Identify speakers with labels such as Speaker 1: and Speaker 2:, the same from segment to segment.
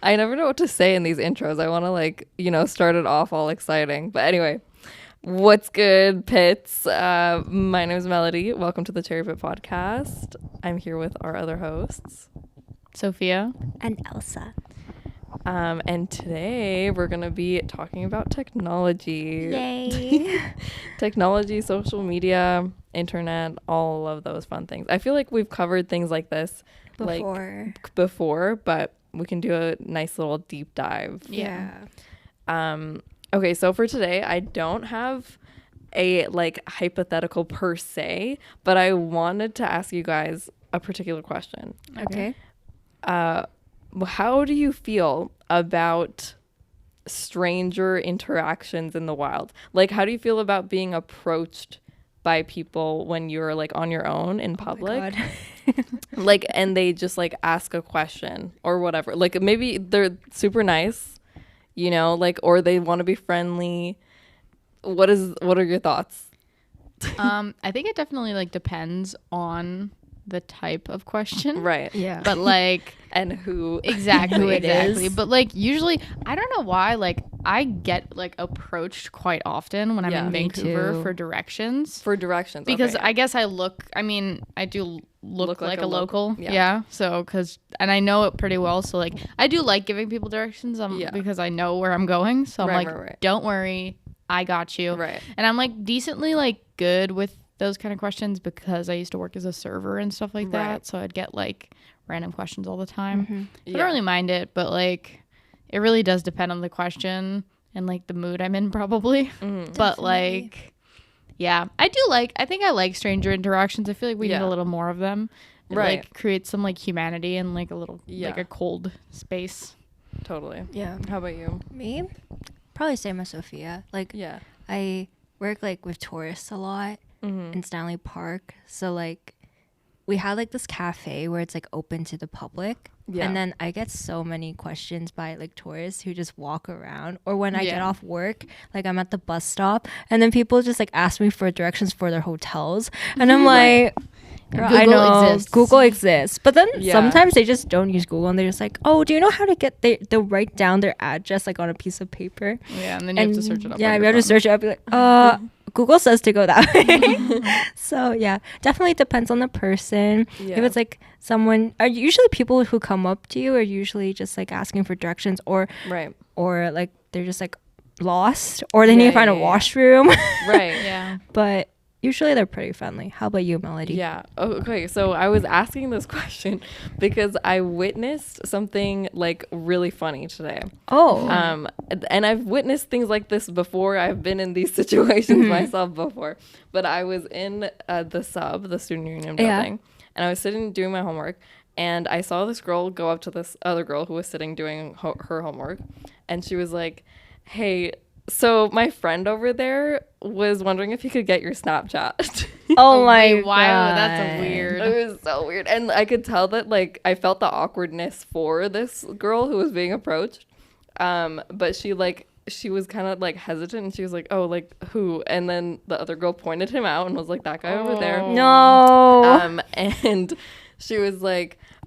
Speaker 1: I never know what to say in these intros. I want to start it off all exciting. But anyway, what's good, Pits? My name is Melody. Welcome to the Cherry Pit Podcast. I'm here with our other hosts,
Speaker 2: Sophia
Speaker 3: and Elsa.
Speaker 1: And today we're going to be talking about technology.
Speaker 3: Yay.
Speaker 1: Technology, social media, internet, all of those fun things. I feel like we've covered things like this before, but we can do a nice little deep dive.
Speaker 3: Yeah.
Speaker 1: Okay, so for today, I don't have a hypothetical per se, but I wanted to ask you guys a particular question.
Speaker 3: Okay.
Speaker 1: How do you feel about stranger interactions in the wild? Like, how do you feel about being approached by people when you're on your own in public? And they just ask a question or whatever. Maybe they're super nice, or they want to be friendly. What are your thoughts?
Speaker 2: I think it definitely depends on the type of question,
Speaker 1: right?
Speaker 2: Yeah, but
Speaker 1: and who
Speaker 2: exactly. But usually I don't know why I get approached quite often when I'm in Vancouver for directions because I guess I do look like a local. Yeah. So and I know it pretty well, so I do like giving people directions because I know where I'm going, so I'm right. Don't worry, I got you, right? And I'm decently good with those kind of questions because I used to work as a server and stuff like that. So I'd get random questions all the time. Mm-hmm. So I don't really mind it, but it really does depend on the question and the mood I'm in probably. Mm-hmm. But I think I like stranger interactions. I feel like we need a little more of them. It creates some humanity and a little a cold space.
Speaker 1: Totally.
Speaker 3: Yeah.
Speaker 1: How about you?
Speaker 3: Me? Probably same as Sophia. I work with tourists a lot. Mm-hmm. In Stanley Park, so we had this cafe where it's open to the public, and then I get so many questions by tourists who just walk around, or when I get off work, I'm at the bus stop, and then people just ask me for directions for their hotels, and I'm like, Google exists, but then sometimes they just don't use Google and they're just oh, do you know how to get they'll write down their address on a piece of paper,
Speaker 2: and then you have to search it up.
Speaker 3: Yeah, you have to search it up, be Google says to go that way. So definitely depends on the person. If it's someone, are usually people who come up to you are usually just asking for directions, or they're just lost, or they need to find a washroom.
Speaker 1: Right. Yeah.
Speaker 3: But usually they're pretty friendly. How about you, Melody?
Speaker 1: Yeah. Okay. So I was asking this question because I witnessed something really funny today.
Speaker 3: Oh.
Speaker 1: And I've witnessed things like this before. I've been in these situations myself before. But I was in the student union building, and I was sitting doing my homework, and I saw this girl go up to this other girl who was sitting doing her homework, and she was like, "Hey, so my friend over there was wondering if he could get your Snapchat."
Speaker 3: Oh my God.
Speaker 2: Wow, that's weird.
Speaker 1: It was so weird. And I could tell that I felt the awkwardness for this girl who was being approached. But she was kind of hesitant, and she was oh, who? And then the other girl pointed him out and was that guy over there.
Speaker 3: No.
Speaker 1: And she was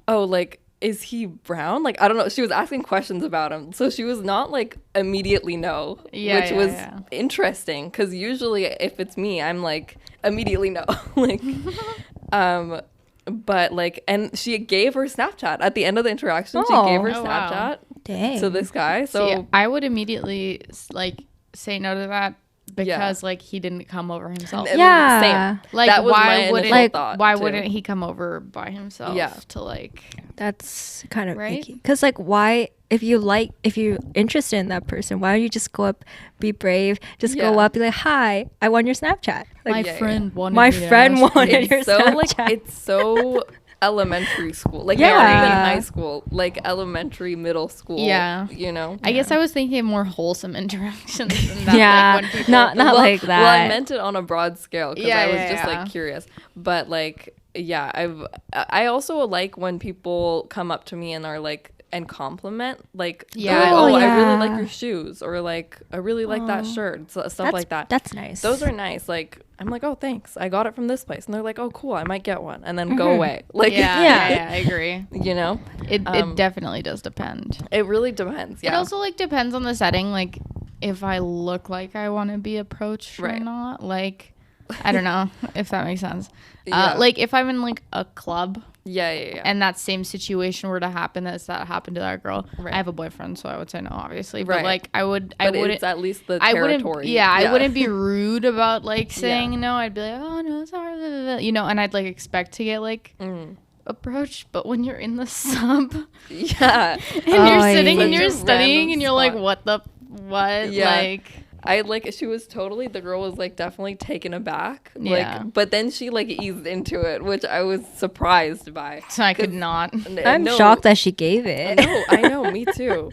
Speaker 1: oh, is he brown? I don't know. She was asking questions about him. So she was not immediately no, which was interesting, because usually if it's me, I'm immediately no. But and she gave her Snapchat at the end of the interaction. She gave her Snapchat to this guy. So
Speaker 2: see, I would immediately say no to that. Because he didn't come over himself.
Speaker 3: Yeah.
Speaker 1: Same. That was my initial thought,
Speaker 2: why
Speaker 1: too.
Speaker 2: wouldn't he come over by himself?
Speaker 1: Yeah.
Speaker 2: To
Speaker 3: that's kind of
Speaker 2: right?
Speaker 3: icky. Because why, if you're interested in that person, why don't you just go up, be brave, just go up, be hi, I want your Snapchat.
Speaker 2: My friend wanted
Speaker 3: your Snapchat.
Speaker 1: It's so elementary school, not even high school, elementary, middle school.
Speaker 2: Yeah, I guess I was thinking more wholesome interactions than that.
Speaker 3: Yeah,
Speaker 2: when people,
Speaker 3: not like that.
Speaker 1: Well, I meant it on a broad scale because I was just curious. But I also like when people come up to me and are and compliment, like, I really like your shoes, or like, I really like that shirt, stuff like that.
Speaker 3: That's nice.
Speaker 1: Those are nice. Like, I'm like, oh, thanks, I got it from this place, and they're like, oh, cool, I might get one, and then go away. Like,
Speaker 2: yeah, I agree.
Speaker 1: You know,
Speaker 2: it definitely does depend.
Speaker 1: It really depends. Yeah.
Speaker 2: It also like depends on the setting. Like, if I look like I want to be approached or not, like, I don't know if that makes sense. Like, if I'm in like a club.
Speaker 1: Yeah.
Speaker 2: And that same situation were to happen that happened to that girl. Right. I have a boyfriend, so I would say no, obviously. But like, I wouldn't.
Speaker 1: It's at least the territory.
Speaker 2: I wouldn't be rude about like saying no. I'd be like, oh no, sorry, you know, and I'd like expect to get like approached. But when you're in the sub, and you're sitting and you're studying and you're like, what? Yeah. Like.
Speaker 1: She was totally, the girl was like definitely taken aback, like, but then she like eased into it, which I was surprised by.
Speaker 2: So I could not.
Speaker 3: I'm shocked that she gave it.
Speaker 1: I know, me too.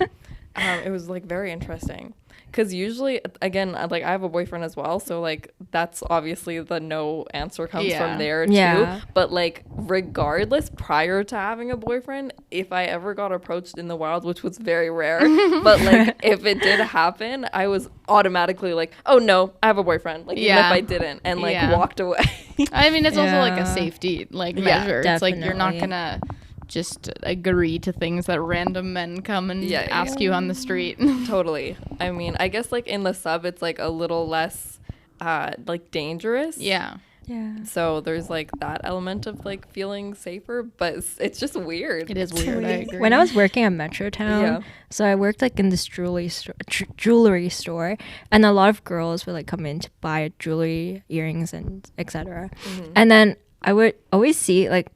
Speaker 1: It was like very interesting, because usually, again, like, I have a boyfriend as well, so like that's obviously the no answer comes from there too. But like, regardless, prior to having a boyfriend, if I ever got approached in the wild, which was very rare, but like if it did happen, I was automatically like, oh no, I have a boyfriend, like, even if I didn't, and like walked away.
Speaker 2: I mean, it's also like a safety like measure. It's like, you're not gonna just agree to things that random men come and ask you on the street.
Speaker 1: Totally. I mean, I guess like in the sub, it's like a little less like dangerous.
Speaker 2: Yeah.
Speaker 1: So there's like that element of like feeling safer, but it's just weird.
Speaker 2: It is weird. I agree.
Speaker 3: When I was working at Metrotown, so I worked like in this jewelry store, and a lot of girls would like come in to buy jewelry, earrings, and etc. And then I would always see like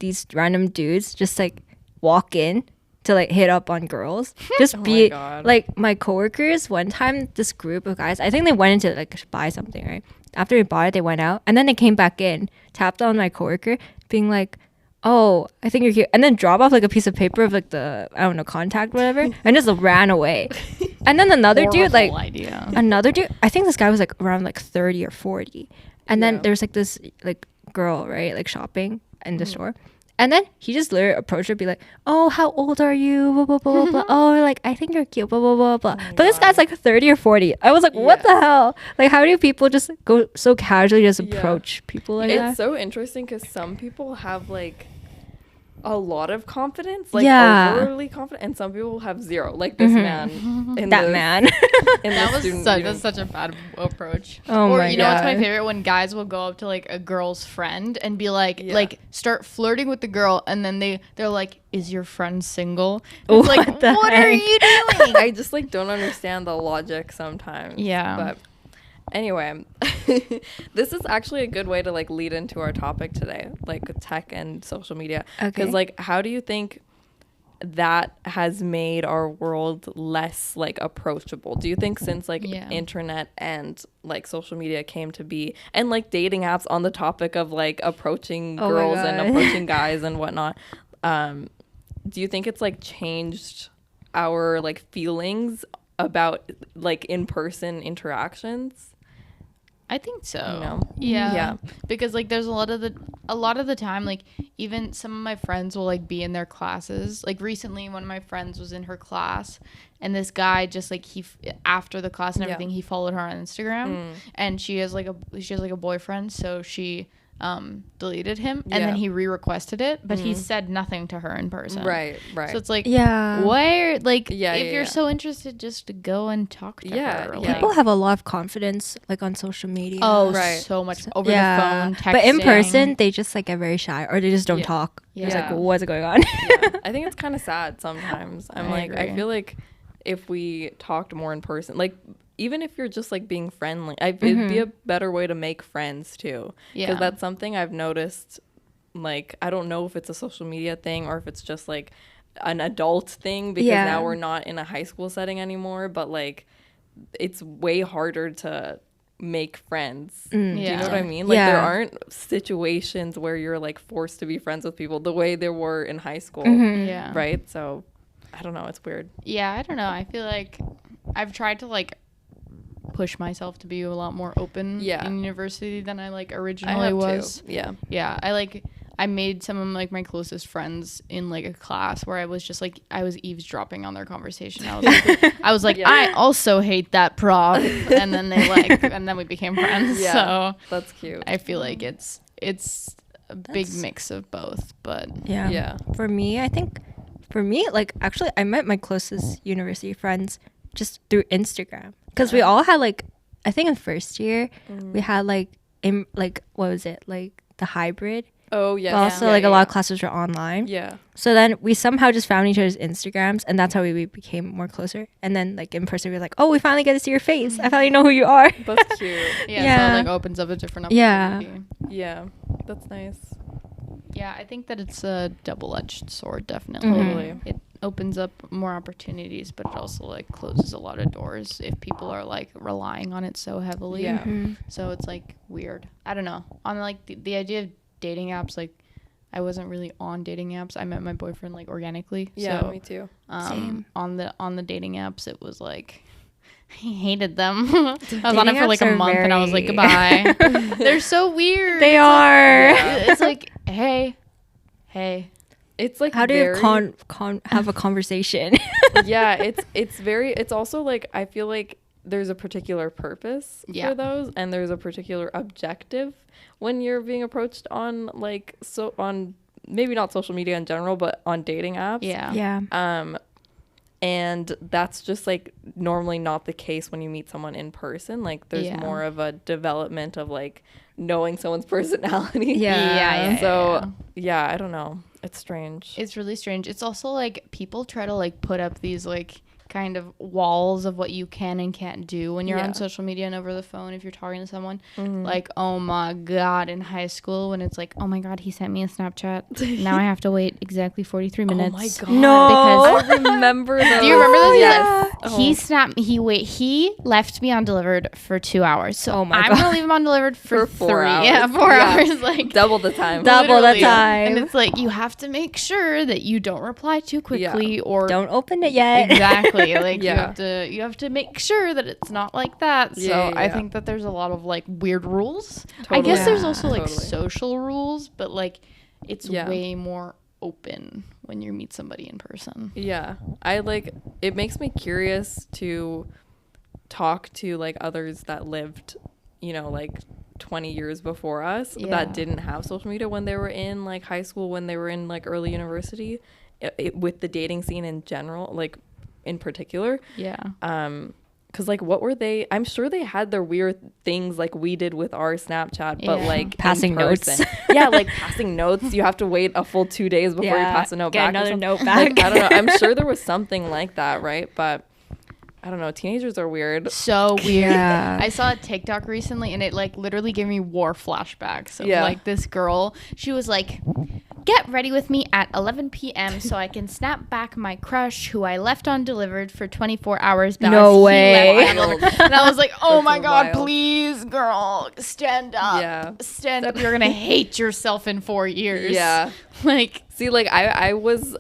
Speaker 3: these random dudes just like walk in to like hit up on girls. Just be like, my coworkers one time, this group of guys, I think they went into like buy something, right? After they bought it, they went out, and then they came back in, tapped on my coworker, being like, oh, I think you're here, and then drop off like a piece of paper of like the, I don't know, contact, whatever, and just ran away. And then another dude, like another dude, I think this guy was like around like 30 or 40, and then there's like this like girl, right, like shopping in the store. And then he just literally approached her, be like, oh, how old are you? Blah, blah, blah, blah. Oh, like, I think you're cute, blah, blah, blah, blah. But this guy's like 30 or 40. I was like, what the hell? Like, how do people just go so casually just approach people like that?
Speaker 1: It's so interesting, because some people have like a lot of confidence, like overly confident, and some people have zero, like this man.
Speaker 2: That's such a bad approach. Or you know what's my favorite? When guys will go up to like a girl's friend and be like start flirting with the girl, and then they're like, is your friend single? It's like, what are you doing?
Speaker 1: I just like don't understand the logic sometimes. But anyway, this is actually a good way to like lead into our topic today, like tech and social media. Because like, how do you think that has made our world less like approachable? Do you think since like internet and like social media came to be, and like dating apps on the topic of like approaching girls and approaching guys and whatnot, do you think it's like changed our like feelings about like in-person interactions?
Speaker 2: I think so. You know? Yeah. Because like there's a lot of the time, like even some of my friends will like be in their classes. Like recently, one of my friends was in her class, and this guy just like after the class and everything, he followed her on Instagram, and she has like a boyfriend, so she deleted him, and then he re-requested it, but he said nothing to her in person. Right. So it's like, where, like, if you're so interested, just to go and talk to her. Like,
Speaker 3: people have a lot of confidence, like, on social media.
Speaker 2: So much over the phone, texting.
Speaker 3: But in person, they just like get very shy, or they just don't talk. It's like, what's going on?
Speaker 1: I think it's kind of sad sometimes. I feel like if we talked more in person, like, even if you're just like being friendly, it'd be a better way to make friends too. Because that's something I've noticed. Like, I don't know if it's a social media thing or if it's just like an adult thing, because now we're not in a high school setting anymore. But like, it's way harder to make friends. Do you know what I mean? Like, there aren't situations where you're like forced to be friends with people the way there were in high school. Right? So I don't know. It's weird.
Speaker 2: I don't know. I feel like I've tried to like push myself to be a lot more open in university than I like originally was.
Speaker 1: Too.
Speaker 2: I made some of like my closest friends in like a class where I was just like I was eavesdropping on their conversation. I was like I also hate that prof, and then and then we became friends. Yeah, so
Speaker 1: that's cute.
Speaker 2: I feel like it's a big mix of both, but
Speaker 3: yeah. For me, I think like actually I met my closest university friends just through Instagram because we all had like I think in first year we had like what was it like the hybrid.
Speaker 1: Oh yeah.
Speaker 3: But also like a lot of classes were online.
Speaker 1: Yeah.
Speaker 3: So then we somehow just found each other's Instagrams, and that's how we became more closer. And then like in person we were like, oh, we finally get to see your face. I finally know who you are.
Speaker 1: That's cute.
Speaker 2: Yeah. So it like opens up a different opportunity.
Speaker 1: Yeah. That's nice.
Speaker 2: Yeah, I think that it's a double-edged sword, definitely. Totally. It opens up more opportunities, but it also like closes a lot of doors if people are like relying on it so heavily. Yeah. So it's like weird. I don't know. On like the idea of dating apps, like I wasn't really on dating apps. I met my boyfriend like organically.
Speaker 1: Yeah,
Speaker 2: so,
Speaker 1: me too.
Speaker 2: Same. On the dating apps, it was like I hated them. I was on it for like a month and I was like, goodbye. They're so weird.
Speaker 3: They are.
Speaker 2: It's like, hey.
Speaker 3: It's like how do you have a conversation?
Speaker 1: Yeah, it's also like I feel like there's a particular purpose for those, and there's a particular objective when you're being approached on like on maybe not social media in general, but on dating apps.
Speaker 3: Yeah.
Speaker 1: And that's just like normally not the case when you meet someone in person. Like there's more of a development of like knowing someone's personality.
Speaker 2: Yeah.
Speaker 1: So I don't know. It's strange.
Speaker 2: It's really strange. It's also like people try to like put up these like kind of walls of what you can and can't do when you're on social media and over the phone if you're talking to someone. Like, oh my god, in high school when it's like, oh my god, he sent me a Snapchat, now I have to wait exactly 43 minutes.
Speaker 1: Oh my god, no, because I remember those.
Speaker 2: Do you remember those? Yeah. He snapped me. He left me undelivered for 2 hours, so I'm gonna leave him undelivered for 4 hours. Yeah, 4 hours, like
Speaker 1: double the time.
Speaker 2: And it's like you have to make sure that you don't reply too quickly or
Speaker 3: don't open it yet.
Speaker 2: Exactly. Like you have to make sure that it's not like that. So I think that there's a lot of like weird rules. Totally. I guess there's also like social rules, but like it's way more open when you meet somebody in person.
Speaker 1: Yeah. It makes me curious to talk to like others that lived, like 20 years before us that didn't have social media when they were in like high school, when they were in like early university, with the dating scene in general, like in particular. Because like what were they, I'm sure they had their weird things like we did with our Snapchat, but like
Speaker 3: passing notes.
Speaker 1: Like passing notes, you have to wait a full 2 days before you pass a note back.
Speaker 3: Get another note back.
Speaker 1: Like, I don't know, I'm sure there was something like that, right? But I don't know, teenagers are weird.
Speaker 2: So weird. I saw a TikTok recently and it like literally gave me war flashbacks of like this girl. She was like, get ready with me at 11 p.m. so I can snap back my crush who I left undelivered for 24 hours.
Speaker 3: No way.
Speaker 2: And I was like, oh my god, please, girl, stand up. Yeah. Stand up. You're going to hate yourself in 4 years.
Speaker 1: Yeah.
Speaker 2: Like,
Speaker 1: see, like I was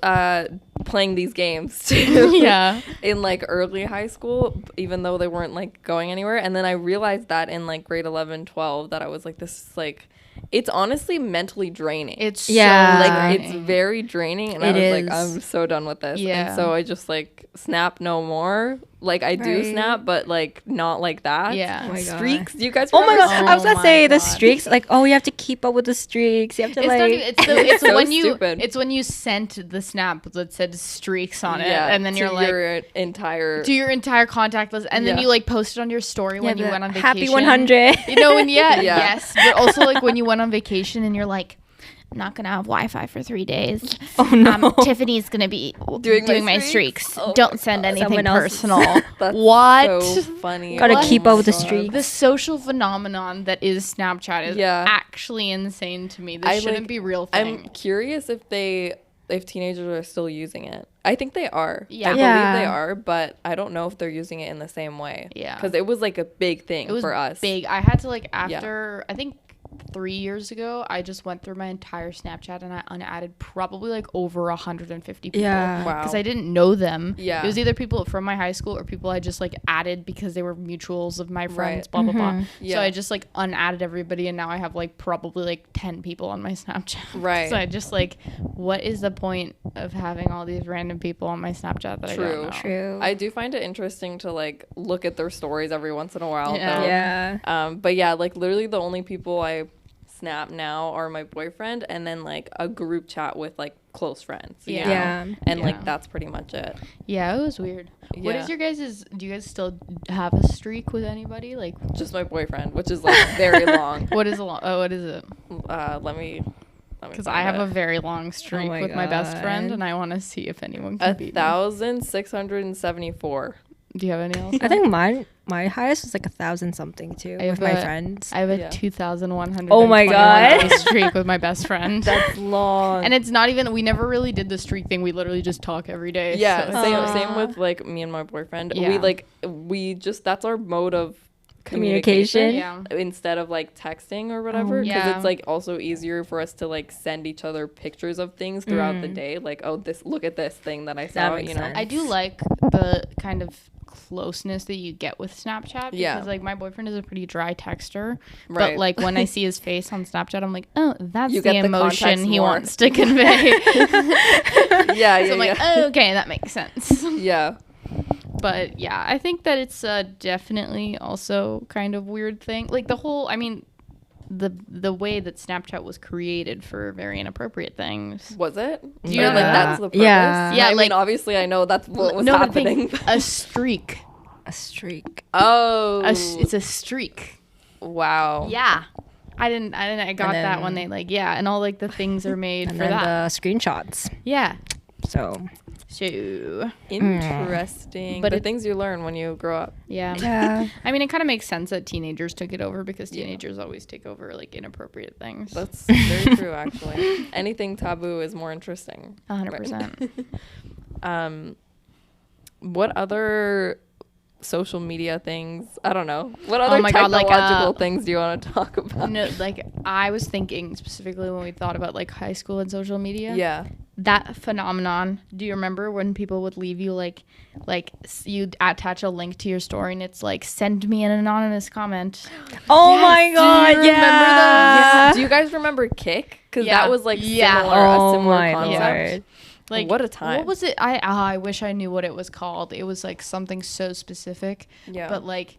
Speaker 1: playing these games too. In like early high school, even though they weren't like going anywhere. And then I realized that in like grade 11, 12, that I was like, this is like, it's honestly mentally draining.
Speaker 2: It's
Speaker 1: it's very draining, and I was like, I'm so done with this. And so I just like snap no more. Like I do snap, but like not like that.
Speaker 2: Yeah.
Speaker 1: Oh streaks. Do you guys?
Speaker 3: Oh my god! I was gonna say the streaks. Like, you have to keep up with the streaks. You have to
Speaker 2: it's
Speaker 1: so
Speaker 2: when
Speaker 1: stupid.
Speaker 2: It's when you sent the snap that said streaks on it, and then you're like
Speaker 1: your entire
Speaker 2: contact list, and then you like posted on your story when you went on vacation.
Speaker 3: Happy 100.
Speaker 2: Yes. But also like when you went on vacation and you're like, I'm not gonna have Wi-Fi for 3 days.
Speaker 3: Oh no.
Speaker 2: Tiffany's gonna be doing my streaks. Don't send anything personal.
Speaker 1: That's
Speaker 2: what?
Speaker 1: So funny.
Speaker 3: Gotta keep up with the streaks.
Speaker 2: The social phenomenon that is Snapchat is actually insane to me. This shouldn't be real thing.
Speaker 1: I'm curious if teenagers are still using it. I think they are.
Speaker 2: Yeah.
Speaker 1: I believe they are, but I don't know if they're using it in the same way.
Speaker 2: Yeah.
Speaker 1: Because it was like a big thing for us.
Speaker 2: Big. I had to like after I think 3 years ago, I just went through my entire Snapchat and I unadded probably like over 150 people.
Speaker 3: Yeah.
Speaker 1: Wow.
Speaker 2: Because I didn't know them.
Speaker 1: Yeah.
Speaker 2: It was either people from my high school or people I just like added because they were mutuals of my friends, blah, blah, blah. Yeah. So I just like unadded everybody and now I have like probably like 10 people on my Snapchat.
Speaker 1: Right.
Speaker 2: So I just like, what is the point of having all these random people on my Snapchat that I don't know?
Speaker 3: True.
Speaker 1: I do find it interesting to like look at their stories every once in a while.
Speaker 3: Yeah.
Speaker 1: But yeah, like literally the only people I snap now are my boyfriend and then like a group chat with like close friends.
Speaker 3: Yeah.
Speaker 1: And like that's pretty much it.
Speaker 2: Yeah, it was weird.
Speaker 1: Yeah.
Speaker 2: What is your guys' do you guys still have a streak with anybody? Like
Speaker 1: just my boyfriend, which is like very long.
Speaker 2: What is what is it?
Speaker 1: Let me
Speaker 2: because I have a very long streak with my best friend and I want to see if anyone can beat me.
Speaker 1: 1,674.
Speaker 2: Do you have any else?
Speaker 3: I think my highest was like 1,000 something too with my friends.
Speaker 2: I have a 2,100.
Speaker 3: Oh my god,
Speaker 2: streak with my best friend.
Speaker 1: That's long.
Speaker 2: And it's not even. We never really did the streak thing. We literally just talk every day.
Speaker 1: Yeah, so same with like me and my boyfriend. Yeah. We just that's our mode of communication.
Speaker 2: Yeah.
Speaker 1: Instead of like texting or whatever, because it's like also easier for us to like send each other pictures of things throughout the day. Like, oh, look at this thing that I saw. You know,
Speaker 3: sense.
Speaker 2: I do like the kind of closeness that you get with Snapchat because like my boyfriend is a pretty dry texter, but like when I see his face on Snapchat I'm like, oh, that's the emotion he wants to convey. So I'm like, oh, okay, that makes sense. But yeah, I think that it's definitely also kind of weird thing, like the whole, I mean, the way that Snapchat was created for very inappropriate things.
Speaker 1: Was it? Do you know like that's the purpose?
Speaker 3: Yeah.
Speaker 1: I mean, obviously I know that's what was happening.
Speaker 2: A streak.
Speaker 1: Oh.
Speaker 2: It's a streak.
Speaker 1: Wow.
Speaker 2: Yeah. I got that when they like, and all like the things are made for that.
Speaker 3: The screenshots.
Speaker 2: Yeah.
Speaker 3: So
Speaker 1: interesting. But the things you learn when you grow up.
Speaker 2: Yeah. I mean, it kind of makes sense that teenagers took it over because teenagers always take over like inappropriate things.
Speaker 1: That's very true, actually. Anything taboo is more interesting.
Speaker 2: 100%.
Speaker 1: What other social media things? I don't know. What other technological things do you want to talk about?
Speaker 2: No, like I was thinking specifically when we thought about like high school and social media.
Speaker 1: Yeah.
Speaker 2: That phenomenon. Do you remember when people would leave you like you'd attach a link to your story and it's like, send me an anonymous comment?
Speaker 3: Oh my god,
Speaker 1: do you remember those? Do you guys remember Kik? Because that was like a similar concept.
Speaker 3: Lord.
Speaker 2: Like,
Speaker 1: what a time.
Speaker 2: What was it? I wish I knew what it was called. It was like something so specific.
Speaker 1: Yeah.
Speaker 2: But like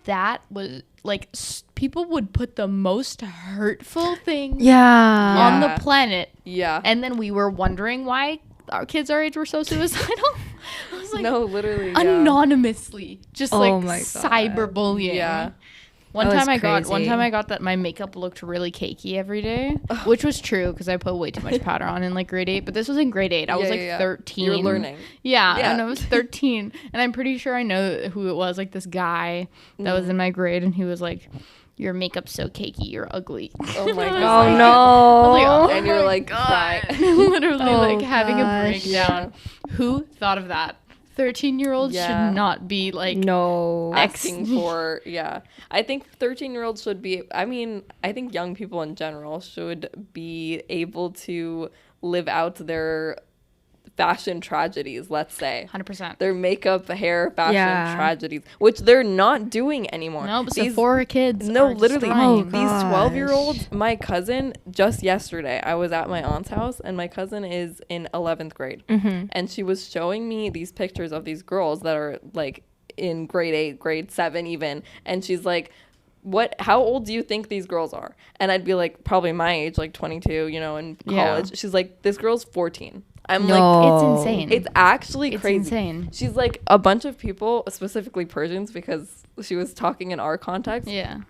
Speaker 2: that was like people would put the most hurtful things on the planet.
Speaker 1: Yeah.
Speaker 2: And then we were wondering why our kids our age were so suicidal. I was like,
Speaker 1: no, literally.
Speaker 2: Anonymously. Just cyberbullying.
Speaker 1: Yeah.
Speaker 2: One time I got that my makeup looked really cakey every day, which was true because I put way too much powder on in like grade 8. But this was in grade 8. I was 13.
Speaker 1: You were learning.
Speaker 2: Yeah, and I was 13, and I'm pretty sure I know who it was. Like this guy that was in my grade, and he was like, "Your makeup's so cakey, you're ugly."
Speaker 1: Oh my god!
Speaker 3: Oh no!
Speaker 2: Like,
Speaker 1: and you're like, crying.
Speaker 2: Literally having a breakdown. Who thought of that? 13-year-olds should not be like
Speaker 1: asking for I think 13-year-olds should be, I mean, I think young people in general should be able to live out their fashion tragedies, let's say.
Speaker 2: 100%.
Speaker 1: Their makeup, hair, fashion tragedies, which they're not doing anymore.
Speaker 2: No, but Sephora kids.
Speaker 1: No, literally. These 12-year-olds, my cousin, just yesterday, I was at my aunt's house, and my cousin is in 11th grade. Mm-hmm. And she was showing me these pictures of these girls that are like in grade 8, grade 7 even. And she's like, how old do you think these girls are? And I'd be like, probably my age, like 22, you know, in college. Yeah. She's like, this girl's 14. I'm like,
Speaker 2: it's insane.
Speaker 1: It's actually crazy.
Speaker 2: It's insane.
Speaker 1: She's like, a bunch of people, specifically Persians, because she was talking in our context.
Speaker 2: Yeah.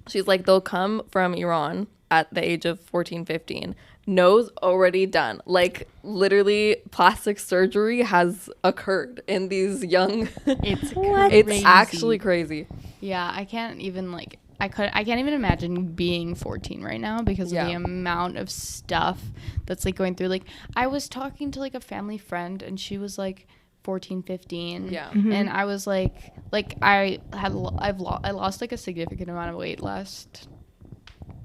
Speaker 1: She's like, they'll come from Iran at the age of 14, 15. Nose already done. Like, literally, plastic surgery has occurred in these young... It's actually crazy.
Speaker 2: Yeah, I can't even, like... I can't even imagine being 14 right now because of the amount of stuff that's like going through. Like I was talking to like a family friend and she was like 14, 15.
Speaker 1: Yeah.
Speaker 2: Mm-hmm. And I was like I lost like a significant amount of weight last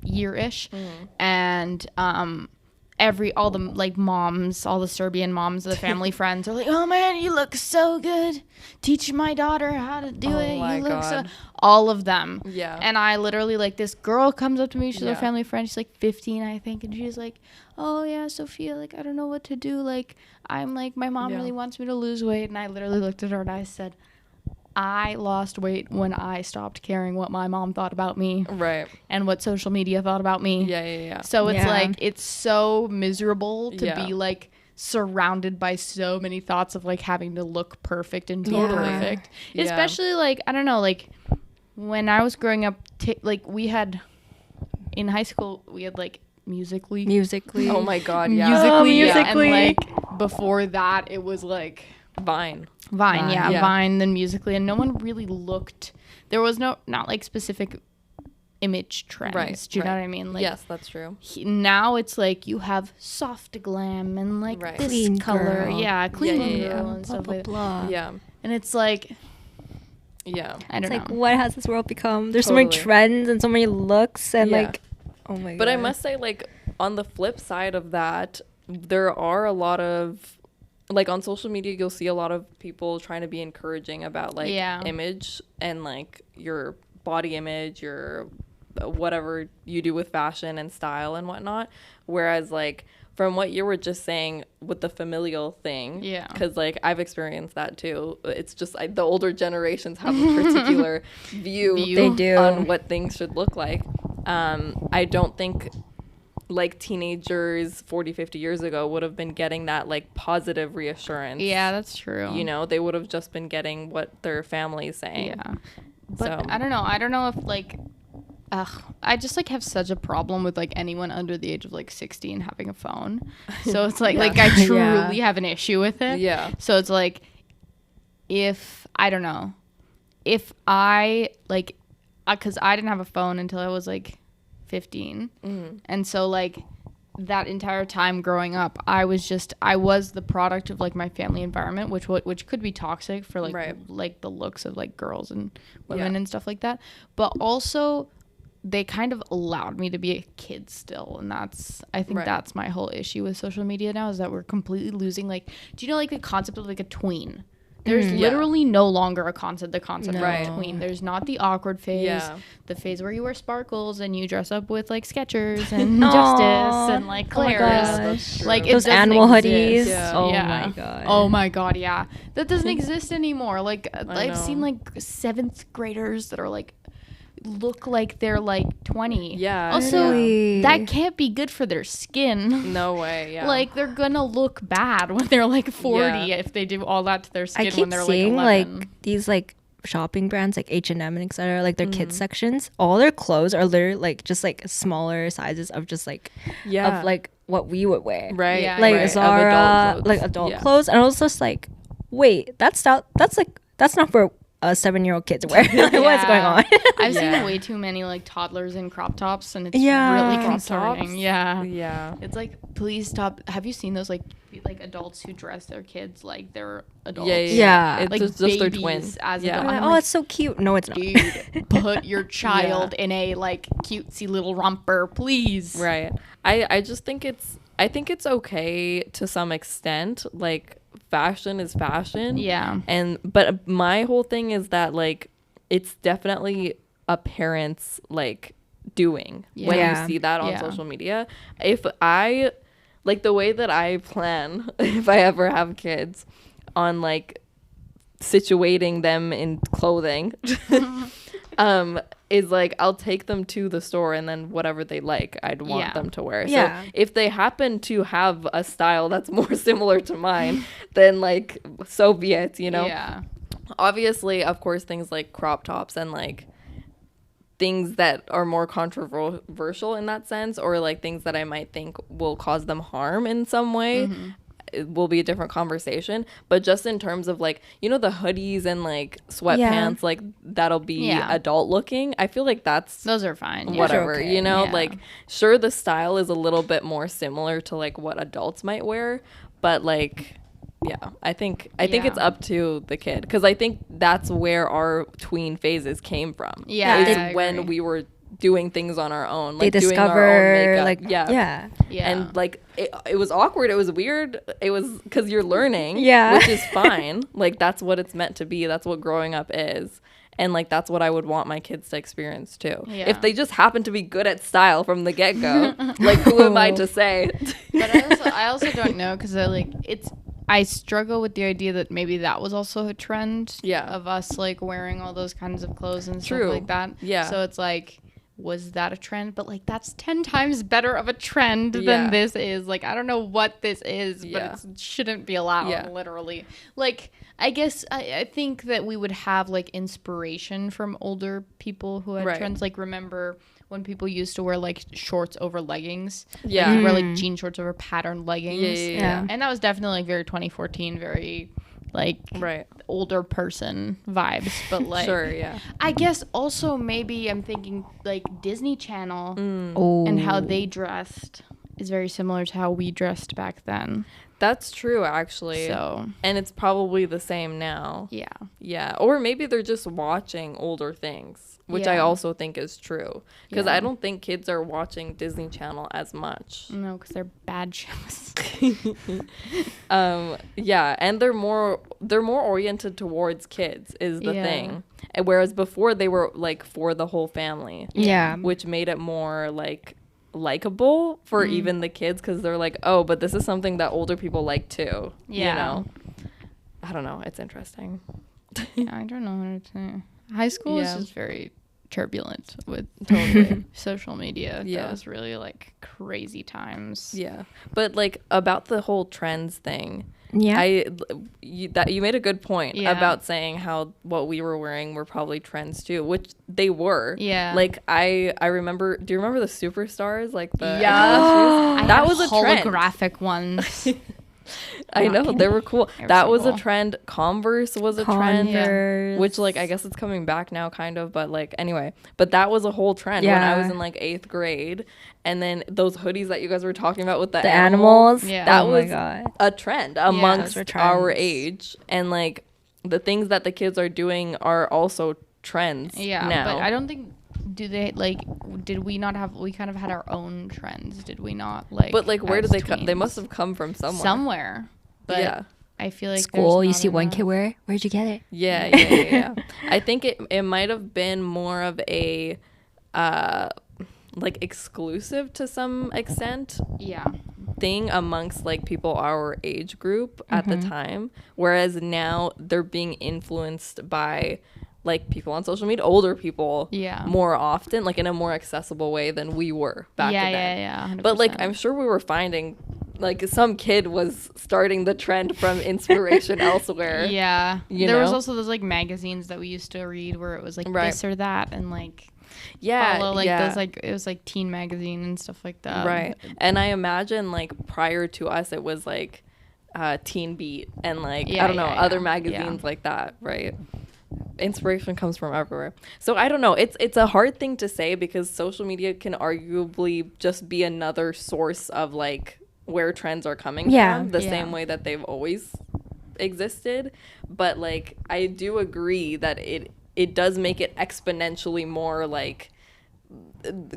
Speaker 2: year-ish. And all the like moms, all the Serbian moms, the family friends are like, oh man, you look so good, teach my daughter how to do it, you look so, all of them. And I literally, like, this girl comes up to me, she's a family friend, she's like 15 I think, and she's like, oh yeah, Sophia, like, I don't know what to do, like, I'm like, my mom really wants me to lose weight. And I literally looked at her and I said, I lost weight when I stopped caring what my mom thought about me. Right. And what social media thought about me. Yeah. So it's like, it's so miserable to be like surrounded by so many thoughts of like having to look perfect and be perfect. Especially like, I don't know, like when I was growing up, like we had, in high school, we had like Musically.
Speaker 1: Oh my God.
Speaker 2: Yeah. Musically. And like before that, it was like
Speaker 1: Vine,
Speaker 2: Vine, then Musically, and no one really looked. There was not like specific image trends. Right. Do you know what I mean? Like,
Speaker 1: yes, that's true.
Speaker 2: Now it's like you have soft glam and like this clean color, girl. Clean girl and stuff like that. Yeah, and it's like, I don't know.
Speaker 3: Like, what has this world become? There's so many trends and so many looks and like, oh my God.
Speaker 1: But I must say, like, on the flip side of that, there are a lot of, like, on social media, you'll see a lot of people trying to be encouraging about, like, image and, like, your body image, your whatever you do with fashion and style and whatnot. Whereas, like, from what you were just saying with the familial thing, because, like, I've experienced that, too. It's just the older generations have a particular view on what things should look like. I don't think like teenagers 40-50 years ago would have been getting that like positive reassurance.
Speaker 2: Yeah, that's true.
Speaker 1: You know, they would have just been getting what their family is saying.
Speaker 2: But I don't know if like I just like have such a problem with like anyone under the age of like 16 having a phone. So it's like like I truly have an issue with it. So it's like, if I don't know, if I like, because I didn't have a phone until I was like 15. And so like that entire time growing up, I was the product of like my family environment, which could be toxic for like like the looks of like girls and women and stuff like that, but also they kind of allowed me to be a kid still. And I think that's my whole issue with social media now, is that we're completely losing, like, do you know like the concept of like a tween? There's literally no longer the concept of a tween. There's not the awkward phase, the phase where you wear sparkles and you dress up with like Skechers and Justice and like Claire's.
Speaker 3: Like those animal hoodies.
Speaker 2: Oh my god, yeah. That doesn't exist anymore. Like I've seen like 7th graders that are like look like they're like 20. Also, that can't be good for their skin.
Speaker 1: No way.
Speaker 2: Like, they're gonna look bad when they're like 40 if they do all that to their skin when they're like 11.
Speaker 3: Like these like shopping brands like H&M and etc., like their kids sections, all their clothes are literally like just like smaller sizes of just like of like what we would wear, like Zara, like adult clothes. And I was just like, wait, that's not for 7-year-old kids wear. Like, what's going on?
Speaker 2: I've seen way too many like toddlers in crop tops, and it's really concerning. It's like, please stop. Have you seen those like adults who dress their kids like they're adults?
Speaker 1: It's
Speaker 2: like
Speaker 1: just their twins.
Speaker 2: As
Speaker 3: like, oh, it's so cute. No, it's not.
Speaker 2: Dude, put your child in a like cutesy little romper, please.
Speaker 1: I just think I think it's okay to some extent. Like, fashion is fashion. But my whole thing is that like it's definitely a parent's like doing when you see that on social media. If I like, the way that I plan if I ever have kids on like situating them in clothing is like, I'll take them to the store and then whatever they like, I'd want them to wear. So if they happen to have a style that's more similar to mine, then like, so be it, you know? Obviously, of course, things like crop tops and like things that are more controversial in that sense, or like things that I might think will cause them harm in some way, it will be a different conversation. But just in terms of like, you know, the hoodies and like sweatpants, like that'll be adult looking, I feel like those are fine, whatever, you know, like sure, the style is a little bit more similar to like what adults might wear, but like I think it's up to the kid, because I think that's where our tween phases came from. When we were doing things on our own,
Speaker 3: like they
Speaker 1: doing
Speaker 3: discover
Speaker 1: our own makeup.
Speaker 3: like yeah
Speaker 1: and like it was awkward, it was weird, it was because you're learning, which is fine. Like that's what it's meant to be, that's what growing up is. And like that's what I would want my kids to experience too. If they just happen to be good at style from the get-go, like who am I to say?
Speaker 2: But I also don't know, because I struggle with the idea that maybe that was also a trend of us like wearing all those kinds of clothes and stuff like that. So it's like, was that a trend? But like that's 10 times better of a trend than this is. Like I don't know what this is, but it shouldn't be allowed, literally. Like I guess I think that we would have like inspiration from older people who had trends. Like remember when people used to wear like shorts over leggings, like wear like jean shorts over patterned leggings, and that was definitely like very 2014, very like older person vibes. But like I guess also maybe I'm thinking like Disney Channel and how they dressed is very similar to how we dressed back then.
Speaker 1: That's true, actually. So, and it's probably the same now. Yeah. Or maybe they're just watching older things, which I also think is true. Because I don't think kids are watching Disney Channel as much.
Speaker 2: No, because they're bad shows.
Speaker 1: And they're more oriented towards kids is the thing. And whereas before they were like for the whole family. Which made it more like likable for even the kids, because they're like, oh, but this is something that older people like too. You know, I don't know, it's interesting.
Speaker 2: I don't know what to say. High school is just very turbulent with social media. That was really like crazy times.
Speaker 1: But like about the whole trends thing, you made a good point about saying how what we were wearing were probably trends too, which they were. Like I remember, do you remember the Superstars, like the shoes? That was a
Speaker 2: holographic ones.
Speaker 1: I know, they were cool. That was a trend. Converse was a trend, which like I guess it's coming back now kind of, but like anyway, but that was a whole trend when I was in like 8th grade. And then those hoodies that you guys were talking about with the animals, that was a trend amongst our age. And like the things that the kids are doing are also trends now.
Speaker 2: But I don't think, did we not have, we kind of had our own trends, did we not? Like,
Speaker 1: but like where did they come? They must have come from somewhere.
Speaker 2: But I feel like
Speaker 3: school, you see one kid wear, where'd you get it?
Speaker 1: Yeah. I think it might have been more of a like exclusive to some extent thing amongst like people our age group at the time, whereas now they're being influenced by like people on social media, older people more often, like in a more accessible way than we were back then. 100%. But like I'm sure we were finding like some kid was starting the trend from inspiration elsewhere.
Speaker 2: There was also those like magazines that we used to read where it was like this or that, and like follow like those, like it was like teen magazine and stuff like that.
Speaker 1: And I imagine like prior to us it was like Teen Beat and like I don't know, other magazines like that, right? Inspiration comes from everywhere. So I don't know, it's a hard thing to say, because social media can arguably just be another source of like where trends are coming from, the same way that they've always existed. But like I do agree that it does make it exponentially more like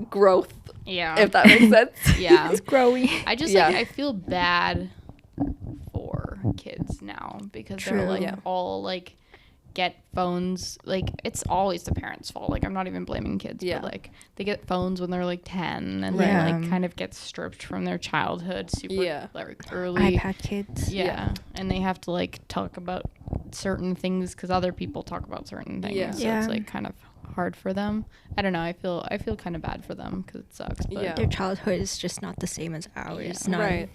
Speaker 1: growth, if that makes sense.
Speaker 3: It's growing.
Speaker 2: I just like I feel bad for kids now, because they're like all like get phones, like it's always the parents' fault, like I'm not even blaming kids, but like they get phones when they're like 10 and then like kind of get stripped from their childhood super like early.
Speaker 3: iPad kids.
Speaker 2: And they have to like talk about certain things because other people talk about certain things, so it's like kind of hard for them. I don't know, I feel kind of bad for them because it sucks, but
Speaker 3: their childhood is just not the same as ours.
Speaker 2: I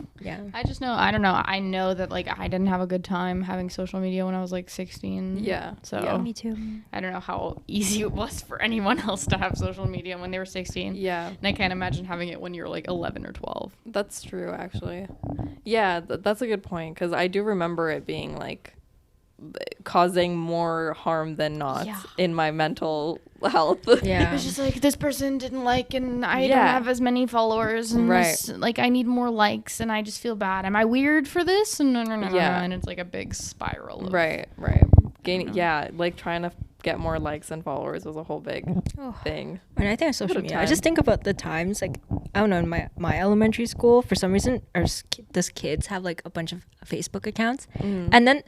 Speaker 2: just know, I don't know, I know that like I didn't have a good time having social media when I was like 16. So
Speaker 3: me too.
Speaker 2: I don't know how easy it was for anyone else to have social media when they were 16. And I can't imagine having it when you're like 11 or 12.
Speaker 1: That's true, actually. That's a good point, because I do remember it being like causing more harm than not in my mental health.
Speaker 2: It was just like, this person didn't like, and I don't have as many followers, and this, like I need more likes, and I just feel bad. Am I weird for this? And and it's like a big spiral of,
Speaker 1: gaining, like trying to get more likes and followers was a whole big thing.
Speaker 3: When I think of social media, I just think about the times, like, I don't know, in my elementary school, for some reason, those kids have like a bunch of Facebook accounts, and then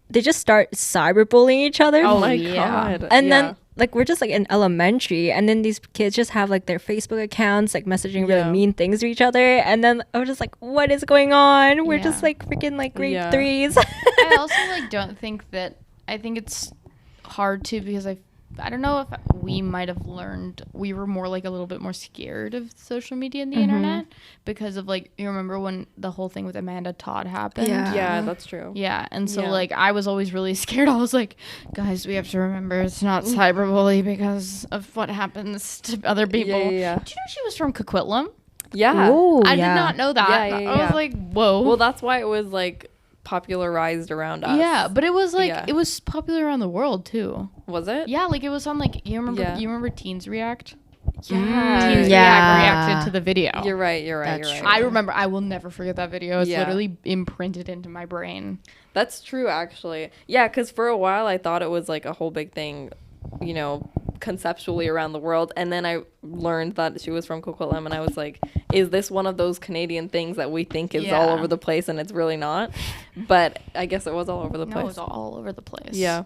Speaker 3: they just start cyberbullying each other.
Speaker 1: Oh my god!
Speaker 3: And then like we're just like in elementary, and then these kids just have like their Facebook accounts, like messaging really mean things to each other, and then I was just like, what is going on? We're just like freaking like grade 3s.
Speaker 2: I also like don't think that. I think it's hard too because I don't know if we might have learned we were more like a little bit more scared of social media and the internet because of like you remember when the whole thing with Amanda Todd happened.
Speaker 1: Yeah, that's true.
Speaker 2: Yeah, and so like I was always really scared. I was like, guys, we have to remember it's not cyberbully because of what happens to other people.
Speaker 1: Yeah.
Speaker 2: Do you know she was from Coquitlam?
Speaker 1: Yeah.
Speaker 2: Ooh, I did not know that. I was like, whoa.
Speaker 1: Well, that's why it was like popularized around us.
Speaker 2: Yeah, but it was like it was popular around the world too.
Speaker 1: Was it?
Speaker 2: Yeah, like it was on like you remember Teens React?
Speaker 1: Yeah.
Speaker 2: Teens reacted to the video.
Speaker 1: You're right.
Speaker 2: I remember. I will never forget that video. It's literally imprinted into my brain.
Speaker 1: That's true, actually. Yeah, because for a while I thought it was like a whole big thing, you know, conceptually around the world, and then I learned that she was from Coquitlam, and I was like, is this one of those Canadian things that we think is all over the place and it's really not? But I guess it was all over the place.
Speaker 2: No, it was all over the place.
Speaker 1: Yeah.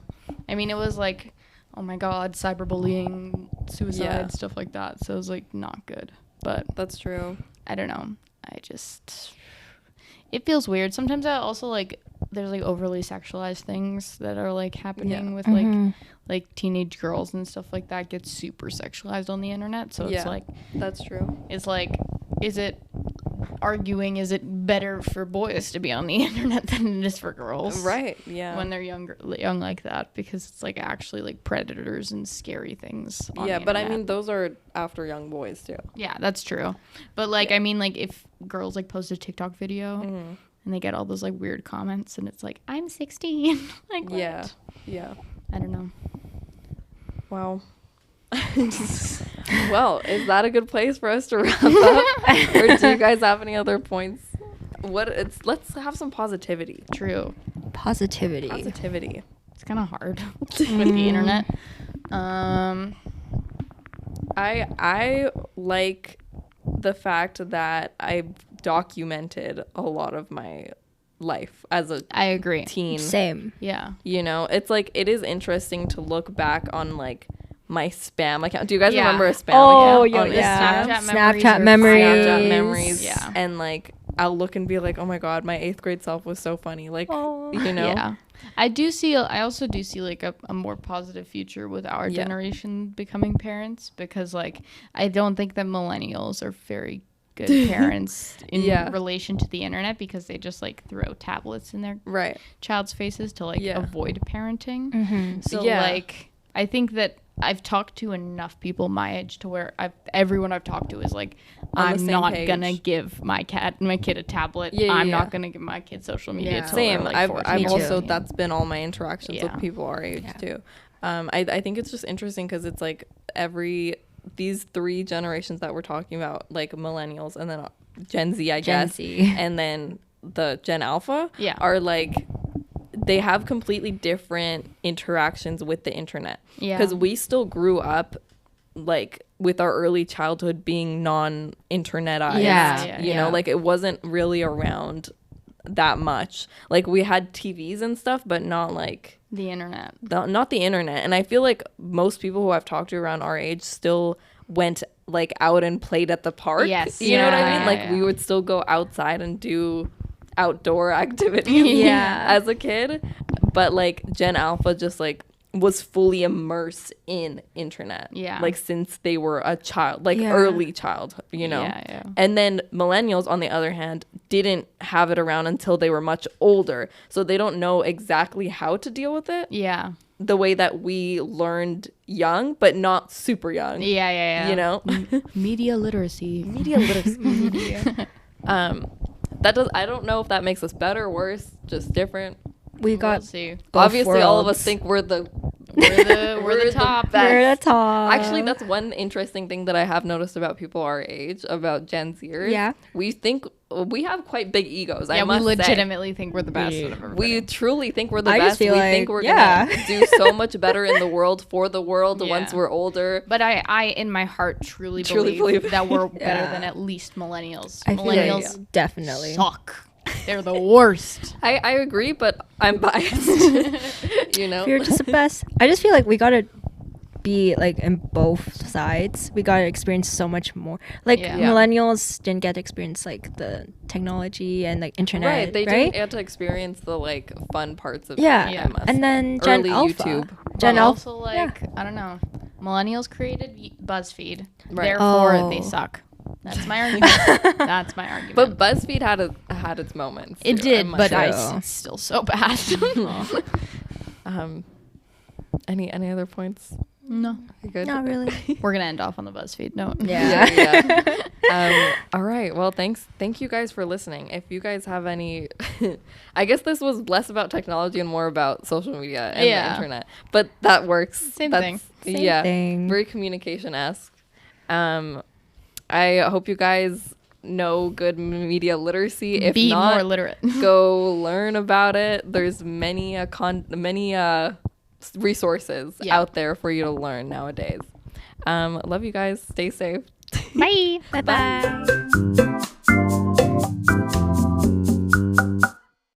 Speaker 2: I mean, it was like, oh my god, cyberbullying, suicide, stuff like that. So it was like not good. But
Speaker 1: that's true.
Speaker 2: I don't know. It feels weird. Sometimes I also like there's like overly sexualized things that are like happening with like teenage girls and stuff like that get super sexualized on the internet. So it's like
Speaker 1: that's true.
Speaker 2: It's like, is it better for boys to be on the internet than it is for girls?
Speaker 1: Right. Yeah.
Speaker 2: When they're young like that, because it's like actually like predators and scary things.
Speaker 1: But I mean those are after young boys too.
Speaker 2: Yeah, that's true. But like I mean like if girls like post a TikTok video and they get all those like weird comments and it's like I'm 16. Like what?
Speaker 1: Yeah.
Speaker 2: I don't know.
Speaker 1: Wow. Well, is that a good place for us to wrap up? Or do you guys have any other points? Let's have some positivity.
Speaker 2: True.
Speaker 3: Positivity.
Speaker 2: It's kind of hard with the internet.
Speaker 1: I like the fact that I documented a lot of my life as a
Speaker 2: I agree.
Speaker 1: teen.
Speaker 3: Same.
Speaker 2: Yeah.
Speaker 1: You know, it's like it is interesting to look back on like my spam account. Do you guys remember a spam account?
Speaker 3: Oh, yeah.
Speaker 2: Snapchat
Speaker 1: memories.
Speaker 2: Yeah.
Speaker 1: And like I'll look and be like, oh my god, my 8th grade self was so funny. Like, you know.
Speaker 2: Yeah. I also do see like a more positive future with our generation becoming parents, because like I don't think that millennials are very good parents in relation to the internet, because they just like throw tablets in their child's faces to like avoid parenting. So like I think that I've talked to enough people my age to where everyone I've talked to is like, I'm not gonna give my kid a tablet. I'm not gonna give my kid social media. Till
Speaker 1: Same.
Speaker 2: like
Speaker 1: I've also that's been all my interactions with people our age too. I think it's just interesting because it's like these 3 generations that we're talking about, like millennials and then Gen Z, and then the Gen Alpha are like, they have completely different interactions with the internet. Because we still grew up like with our early childhood being non-internetized. You know, like it wasn't really around that much. Like we had TVs and stuff, but not like
Speaker 2: the internet.
Speaker 1: Not the internet. And I feel like most people who I've talked to around our age still went like out and played at the park.
Speaker 2: Yes.
Speaker 1: You know what I mean? Like we would still go outside and do outdoor activities as a kid, but like Gen Alpha just like was fully immersed in internet like since they were a child, like early child, you know. And then millennials on the other hand didn't have it around until they were much older, so they don't know exactly how to deal with it the way that we learned young, but not super young. You know.
Speaker 2: Media literacy.
Speaker 1: I don't know if that makes us better or worse, just different.
Speaker 3: We got
Speaker 1: obviously all of us think we're the
Speaker 2: We're the top.
Speaker 3: We're the top.
Speaker 1: Actually, that's one interesting thing that I have noticed about people our age, about Gen Zers.
Speaker 3: Yeah.
Speaker 1: We think we have quite big egos.
Speaker 2: Yeah,
Speaker 1: I must
Speaker 2: we legitimately think we're the best.
Speaker 1: We truly think we're the best. We think we're gonna do so much better in the world for the world once we're older.
Speaker 2: But I in my heart truly believe that we're better than at least millennials. Millennials
Speaker 3: definitely
Speaker 2: suck. They're the worst.
Speaker 1: I agree, but I'm biased.
Speaker 3: You're just the best. I just feel like we gotta be like in both sides. We gotta experience so much more. Like millennials didn't get to experience like the technology and like internet.
Speaker 1: Right, they didn't get to experience the like fun parts of MS.
Speaker 3: And then Gen Alpha.
Speaker 1: YouTube.
Speaker 3: Gen Alpha.
Speaker 2: Also I don't know. Millennials created BuzzFeed. Right. Therefore, they suck. That's my argument.
Speaker 1: But BuzzFeed had its moments.
Speaker 2: It did, but it's still so bad.
Speaker 1: Any other points?
Speaker 2: No.
Speaker 1: Good?
Speaker 3: Not really.
Speaker 2: We're gonna end off on the BuzzFeed note.
Speaker 1: Yeah. All right. Well, thank you guys for listening. If you guys have any, I guess this was less about technology and more about social media and the internet. But that works.
Speaker 2: Same thing.
Speaker 3: Same thing.
Speaker 1: Very communication-esque. I hope you guys know good media literacy. If
Speaker 2: be
Speaker 1: not,
Speaker 2: more literate.
Speaker 1: Go learn about it. There's many resources out there for you to learn nowadays. Love you guys. Stay safe.
Speaker 2: Bye.
Speaker 3: Bye.